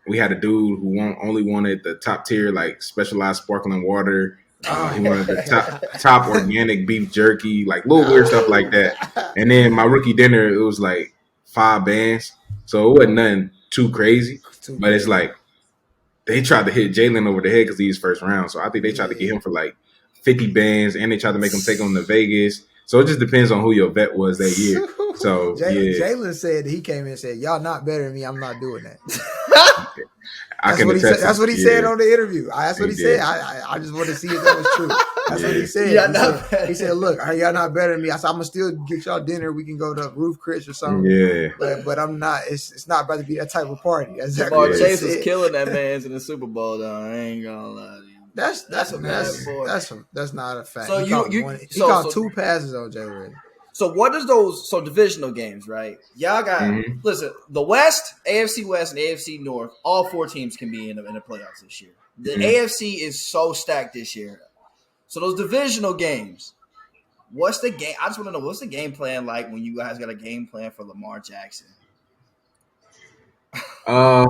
We had a dude who only wanted the top tier, like specialized sparkling water. He wanted the top organic beef jerky, like little weird stuff like that. And then my rookie dinner, it was like 5 bands, so it wasn't nothing too crazy. But it's like they tried to hit Jalen over the head because he's first round. So I think they tried to get him for like 50 bands, and they tried to make him take him to Vegas. So it just depends on who your vet was that year. So Jalen said he came in and said, "Y'all not better than me. I'm not doing that." That's what he said on the interview. That's what he said. I just want to see if that was true. That's what he said. He said, "Look, are y'all not better than me?" I said, "I'm gonna still get y'all dinner. We can go to Roof Chris or something." Yeah. But I'm not. It's not about to be that type of party. Jamar Chase was killing that man's in the Super Bowl. Though I ain't gonna lie to you. That's not a fact. So he caught 2 passes on Jay Reddy. So what is those? So divisional games, right? Y'all got listen. The West, AFC West, and AFC North. All 4 teams can be in the playoffs this year. The AFC is so stacked this year. So those divisional games. What's the game? I just want to know what's the game plan like when you guys got a game plan for Lamar Jackson. Dang.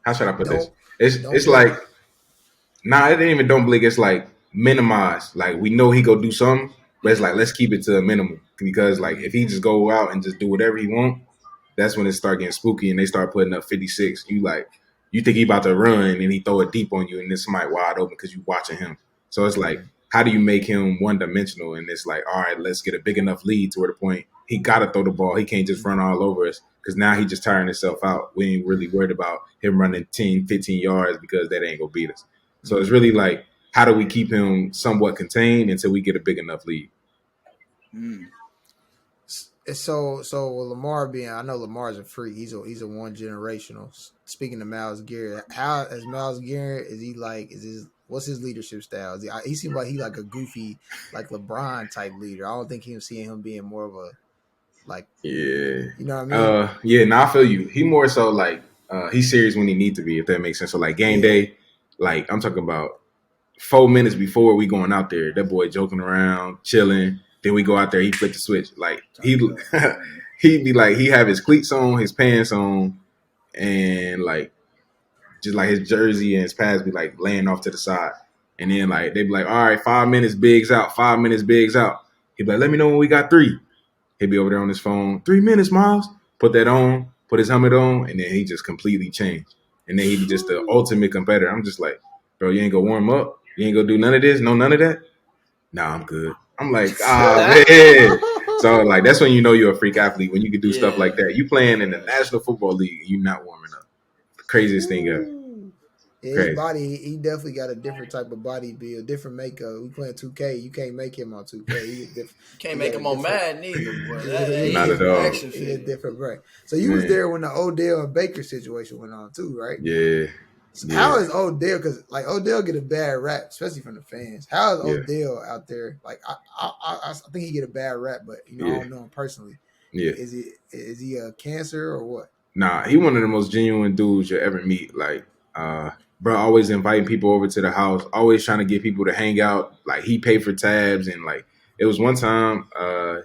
How should I put this? It's like. Nah, it ain't even don't blink. It's like minimize. Like we know he go do something, but it's like let's keep it to a minimum because like if he just go out and just do whatever he want, that's when it start getting spooky and they start putting up 56. You think he about to run and he throw it deep on you and then somebody wide open because you watching him. So it's like how do you make him one dimensional? And it's like all right, let's get a big enough lead to where the point he got to throw the ball. He can't just run all over us because now he just tiring himself out. We ain't really worried about him running 10, 15 yards because that ain't gonna beat us. So it's really like, how do we keep him somewhat contained until we get a big enough lead? So with Lamar I know Lamar's a freak. He's a one generational. Speaking of Myles Garrett, how is Myles Garrett? Is he like? What's his leadership style? He seems like he like a goofy, like LeBron type leader. I don't think he's seeing him being more of a like. Yeah, you know what I mean? I feel you. He more so like he's serious when he needs to be. If that makes sense. So like game day. Like, I'm talking about 4 minutes before we going out there, that boy joking around, chilling. Then we go out there, he flick the switch. Like, he'd be like, he have his cleats on, his pants on, and, like, just like his jersey and his pads be, like, laying off to the side. And then, like, they'd be like, all right, 5 minutes, Biggs out, 5 minutes, Biggs out. He'd be like, let me know when we got 3. He'd be over there on his phone, 3 minutes, Miles. Put that on, put his helmet on, and then he just completely changed. And then he'd be just the ultimate competitor. I'm just like, bro, you ain't gonna warm up? You ain't gonna do none of this? No, none of that? Nah, I'm good. I'm like, man. So like that's when you know you're a freak athlete when you can do stuff like that. You playing in the National Football League, and you not warming up. The craziest thing ever. Yeah, his body, he definitely got a different type of body build, different makeup. We playing 2K, you can't make him on 2K. You can't make him on Madden neither. Not at all. He a different brain. So you was there when the Odell and Baker situation went on too, right? Yeah. So how is Odell? Because like Odell get a bad rap, especially from the fans. How is Odell out there? Like I think he get a bad rap, but I don't know him personally. Yeah. Is he a cancer or what? Nah, he one of the most genuine dudes you'll ever meet. Like, bro, always inviting people over to the house, always trying to get people to hang out. Like he paid for tabs, and like it was one time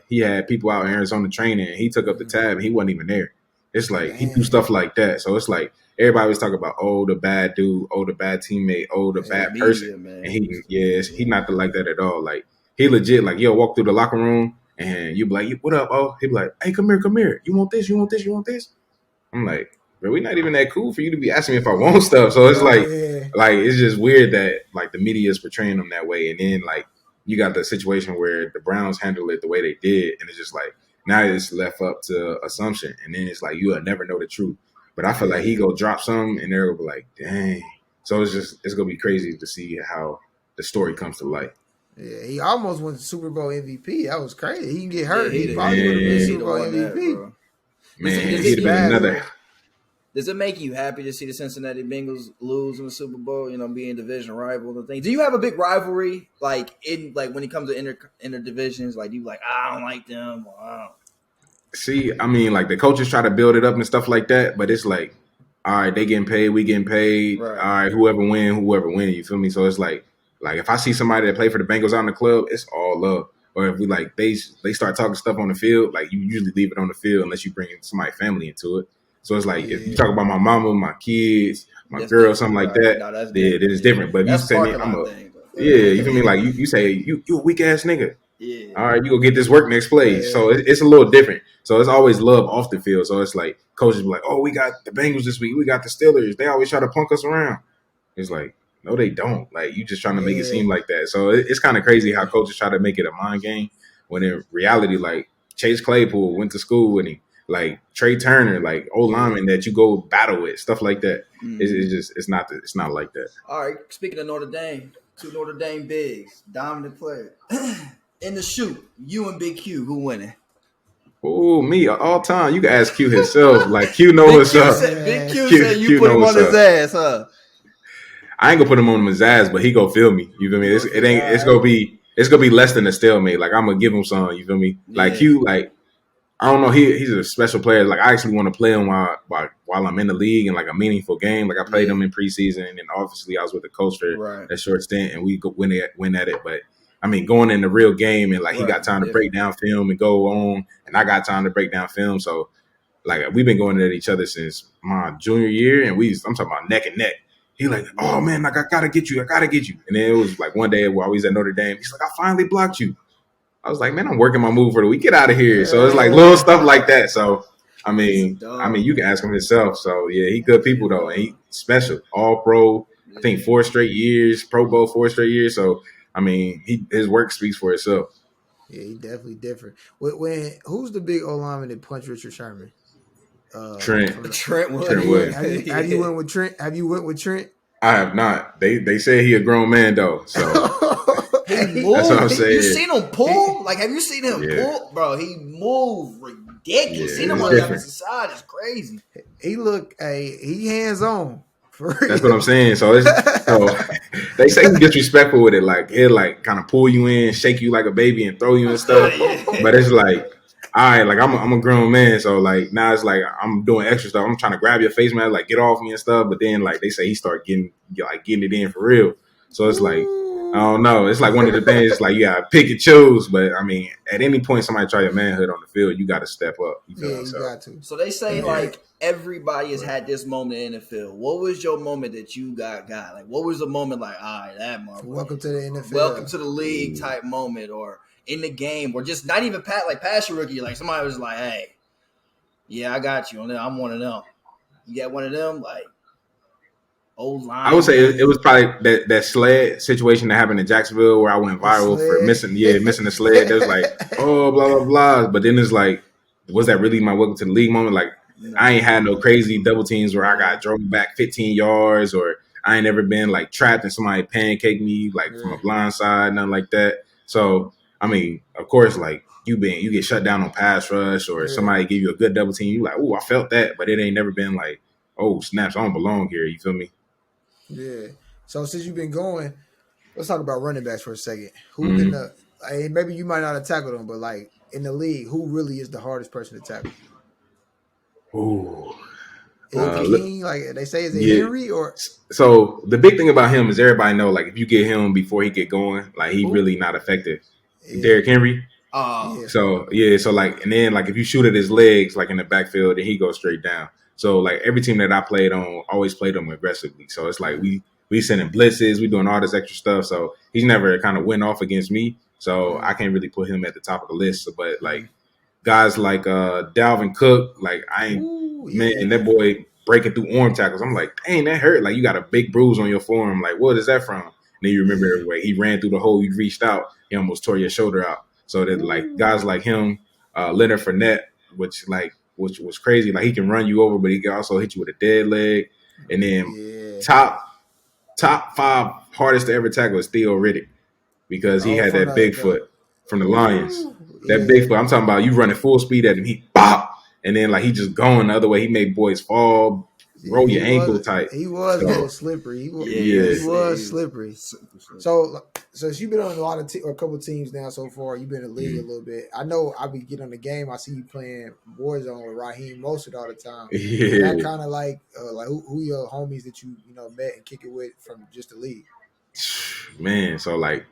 he had people out in Arizona training, and he took up the tab, and he wasn't even there. It's like he do stuff like that. So it's like everybody was talking about the bad dude, the bad teammate, the bad person, man. And he not like that at all. Like he legit like walk through the locker room, and you be like, "What up?" Oh, he be like, "Hey, come here. You want this? You want this? You want this?" I'm like, bro, we're not even that cool for you to be asking me if I want stuff. So it's like it's just weird that like the media is portraying them that way. And then like you got the situation where the Browns handle it the way they did. And it's just like now it's left up to assumption. And then it's like you'll never know the truth. But I feel like he go drop something and they'll be like, dang. So it's going to be crazy to see how the story comes to light. Yeah, he almost won the Super Bowl MVP. That was crazy. He can get hurt. He probably would have been Super Bowl MVP. Man, does it make you happy to see the Cincinnati Bengals lose in the Super Bowl? Being division rival and things. Do you have a big rivalry, like when it comes to inter divisions? Like, do you like I don't like them? Wow. See, I mean, like the coaches try to build it up and stuff like that, but it's like, all right, they getting paid, we getting paid. Right. All right, whoever win. You feel me? So it's like if I see somebody that play for the Bengals out in the club, it's all love. Or if we like they start talking stuff on the field, like you usually leave it on the field unless you bring somebody's family into it. So it's like if you talk about my mama, my kids, my girl, something like that, it's different. But if you say me, you feel me? Like you say you a weak ass nigga. Yeah. All right, you go get this work next play. Yeah. So it's a little different. So it's always love off the field. So it's like coaches be like, oh, we got the Bengals this week. We got the Steelers. They always try to punk us around. It's like, no, they don't. Like, you just trying to make it seem like that. So it's kind of crazy how coaches try to make it a mind game when in reality, like, Chase Claypool went to school with him. Like, Trey Turner, like, old lineman that you go battle with, stuff like that. It's not like that. All right, speaking of Notre Dame, two Notre Dame bigs, dominant player. In the shoot, you and Big Q, who winning? Oh, me all time. You can ask Q himself. Like, Q knows what's up. Big Q said you put him on his ass, huh? I ain't gonna put him on his ass, but he gonna feel me. You feel me? It's gonna be less than a stalemate. Like, I'm gonna give him some. You feel me? Like Q, like I don't know. He's a special player. Like, I actually want to play him while I'm in the league in like a meaningful game. Like, I played him in preseason, and obviously I was with the coach for that short stint, and we win at it. But I mean, going in the real game and like he got time to break down film and go on, and I got time to break down film. So like we've been going at each other since my junior year, and I'm talking about neck and neck. He like, oh man, like I gotta get you. And then it was like one day while we was at Notre Dame, he's like, I finally blocked you. I was like, man, I'm working my move for the week. Get out of here. So it's like little stuff like that. So I mean, you can ask him himself. So yeah, he good people though, and he special, all pro. I think 4 straight years, Pro Bowl 4 straight years. So I mean, his work speaks for itself. Yeah, he definitely different. Who's the big O lineman that punched Richard Sherman? Trent Wood. Have you went with Trent? I have not. They say he a grown man though. So that's what I'm saying. You seen him pull? Like, have you seen him pull? Bro, he moved ridiculous. Yeah, seen him on the opposite side. It's crazy. He hands on. That's what I'm saying. So they say he's disrespectful with it. Like he'll like kind of pull you in, shake you like a baby, and throw you and stuff. But it's like, all right, like I'm a grown man, so like now it's like I'm doing extra stuff. I'm trying to grab your face, man, like get off me and stuff. But then like they say he start getting it in for real. So it's like I don't know. It's like one of the things like you gotta pick and choose. But I mean, at any point somebody try your manhood on the field, you got to step up. You got to. So they say like everybody has had this moment in the field. What was your moment that you got? Like, what was the moment like? All right, that moment. Welcome to the NFL. Welcome to the league type moment, or in the game, or just not even past your rookie. Like somebody was like, "Hey, yeah, I got you," and then I'm one of them. You got one of them, like. I would say it was probably that sled situation that happened in Jacksonville where I went viral for missing the sled. There's like, oh, blah, blah, blah. But then it's like, was that really my welcome to the league moment? Like, I ain't had no crazy double teams where I got drove back 15 yards, or I ain't ever been like trapped and somebody pancake me like from a blind side, nothing like that. So, I mean, of course, like you get shut down on pass rush, or somebody give you a good double team. You like, oh, I felt that, but it ain't never been like, oh, snaps, I don't belong here. You feel me? Yeah. So since you've been going, let's talk about running backs for a second. Who been maybe you might not have tackled them, but like in the league, who really is the hardest person to tackle? Ooh. Is it King? Like they say, is it Henry or? So the big thing about him is everybody know, like if you get him before he get going, like he really not effective. Yeah. Derrick Henry. So like, and then like if you shoot at his legs, like in the backfield, then he goes straight down. So like every team that I played on always played him aggressively. So it's like we sending blitzes, we doing all this extra stuff. So he's never kind of went off against me. So I can't really put him at the top of the list. But like guys like Dalvin Cook, like man, that boy breaking through arm tackles. I'm like, dang, that hurt. Like you got a big bruise on your forearm. Like, what is that from? And then you remember where he ran through the hole, you reached out, he almost tore your shoulder out. So that like guys like him, Leonard Fournette, which was crazy. Like he can run you over, but he can also hit you with a dead leg. And then top 5 hardest to ever tackle is Theo Riddick, because he had that big foot from the Lions. That big foot. I'm talking about you running full speed at him, he pop, and then like he just going the other way. He made boys fall, roll your ankle tight. He was a little slippery. He was slippery. So you've been on a lot of a couple teams now so far. You've been in the league a little bit. I know I be getting on the game. I see you playing Warzone with Raheem Mostert all the time. Yeah. That kind of like who your homies that you met and kick it with from just the league. Man, so like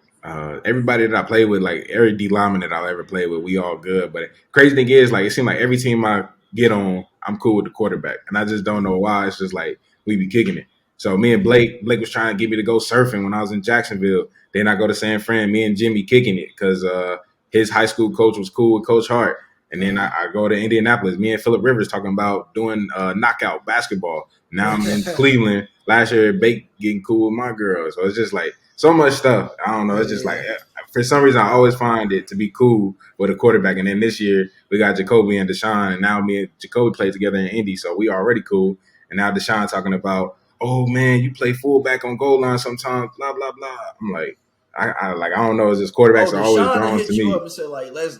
everybody that I play with, like every D lineman that I'll ever play with, we all good. But crazy thing is, like it seems like every team I get on, I'm cool with the quarterback, and I just don't know why. It's just like we be kicking it. So me and Blake was trying to get me to go surfing when I was in Jacksonville. Then I go to San Fran, me and Jimmy kicking it because his high school coach was cool with Coach Hart. And then I go to Indianapolis, me and Phillip Rivers talking about doing knockout basketball. Now I'm in Cleveland. Last year, Bake getting cool with my girl. So it's just like so much stuff. I don't know. It's just like for some reason I always find it to be cool with a quarterback. And then this year we got Jacoby and Deshaun, and now me and Jacoby play together in Indy, so we already cool. And now Deshaun talking about, oh man, you play fullback on goal line sometimes, blah blah blah. I'm like, I don't know. It's just quarterbacks are always drawn to me. Up and said, like, let's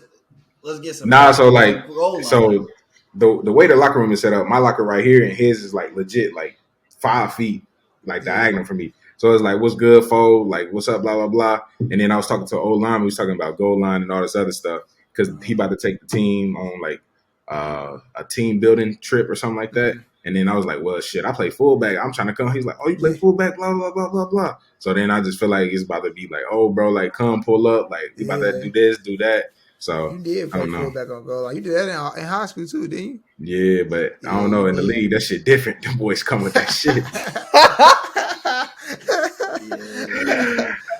get some. So like, so the way the locker room is set up, my locker right here and his is like legit, like 5 feet, like diagonal for me. So it's like, what's good, fo? Like, what's up, blah, blah, blah. And then I was talking to an old line. We was talking about goal line and all this other stuff because he about to take the team on like a team building trip or something like that. And then I was like, well, shit, I play fullback. I'm trying to come. He's like, oh, you play fullback, blah, blah, blah, blah, blah. So then I just feel like it's about to be like, oh, bro, like, come pull up. Like, we about to do this, do that. So you did play fullback on goal line. You did that in high school too, didn't you? Yeah, but I don't know. In the league, that shit different. Them boys come with that shit.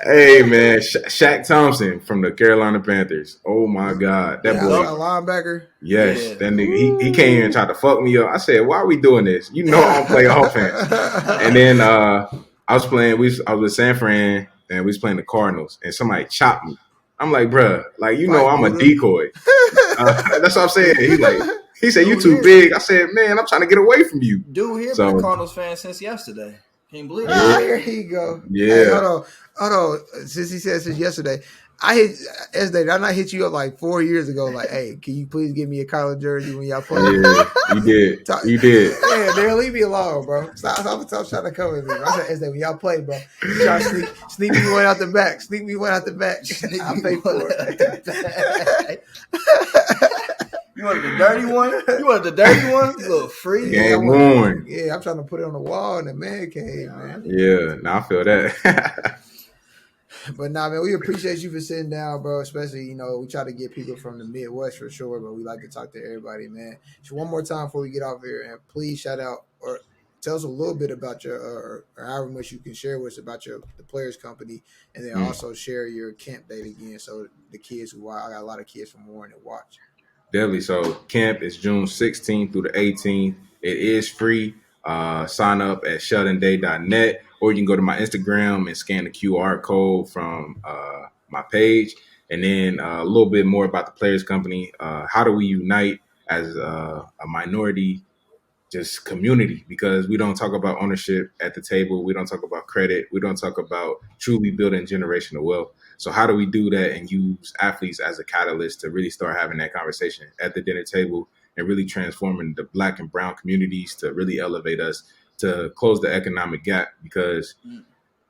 Hey man, Shaq Thompson from the Carolina Panthers. Oh my God, that boy, a linebacker. Yes, that nigga. He came here and tried to fuck me up. I said, "Why are we doing this? You know I don't play offense." And then I was with San Fran and we was playing the Cardinals, and somebody chopped me. I'm like, bruh, like I'm a decoy. That's what I'm saying. He said, "You too big." I said, "Man, I'm trying to get away from you." Dude, here been a Cardinals fan since yesterday. Can't believe it. Here you go. Yeah. Hey, hold on. Since he said since yesterday, did I not hit you up like 4 years ago? Like, hey, can you please give me a college jersey when y'all play? Yeah, you did. You did. Yeah, man, leave me alone, bro. Stop trying to come with me. I said, when y'all play, bro, you try to sneak me one out the back. Sneak me one out the back. I'll pay for it. You wanted the dirty one? You wanted the dirty one? You little freak. Game worn. Yeah, I'm trying to put it on the wall in the man cave, man. Yeah, I feel that. But nah, man, we appreciate you for sitting down, bro. Especially, we try to get people from the Midwest for sure, but we like to talk to everybody, man. So one more time before we get off here, and please shout out or tell us a little bit about your, or however much you can share with us about the Players Company, and then also share your camp date again, so the kids I got a lot of kids from Warren that watch. Definitely. So camp is June 16th through the 18th. It is free. sign up at sheldonday.net, or you can go to my Instagram and scan the QR code from my page. And then a little bit more about the Players Company. How do we unite as a minority just community? Because we don't talk about ownership at the table. We don't talk about credit. We don't talk about truly building generational wealth. So how do we do that and use athletes as a catalyst to really start having that conversation at the dinner table and really transforming the Black and brown communities to really elevate us to close the economic gap? Because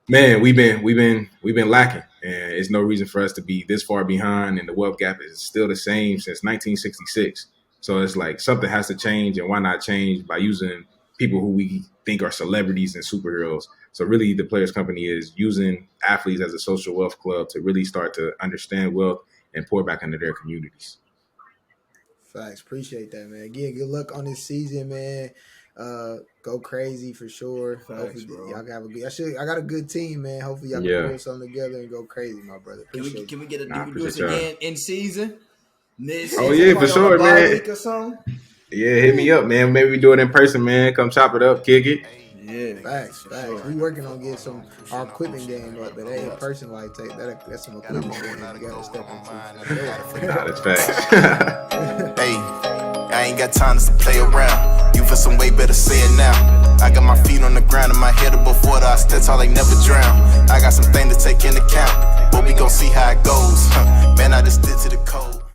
man, we've been lacking, and it's no reason for us to be this far behind, and the wealth gap is still the same since 1966. So it's like something has to change, and why not change by using people who we think are celebrities and superheroes? So really the Players Company is using athletes as a social wealth club to really start to understand wealth and pour back into their communities. Facts. Appreciate that, man. Again, good luck on this season, man. Go crazy for sure. Facts, hopefully bro. y'all can have a good. I got a good team, man. Hopefully y'all can pull something together and go crazy, my brother. Can we get a do this y'all. again in season? Oh yeah, for sure, man. Or something? Yeah, hit me up, man. Maybe we do it in person, man. Come chop it up, kick it. Yeah, facts. We working on getting our equipment game up, but in person, like that's some equipment game that you gotta step into. That's facts. Hey, I ain't got time to play around. You for some way better say it now. I got my feet on the ground and my head above water. I still tall like never drown. I got some things to take into account, but we gon' see how it goes. Man, I just stick to the code.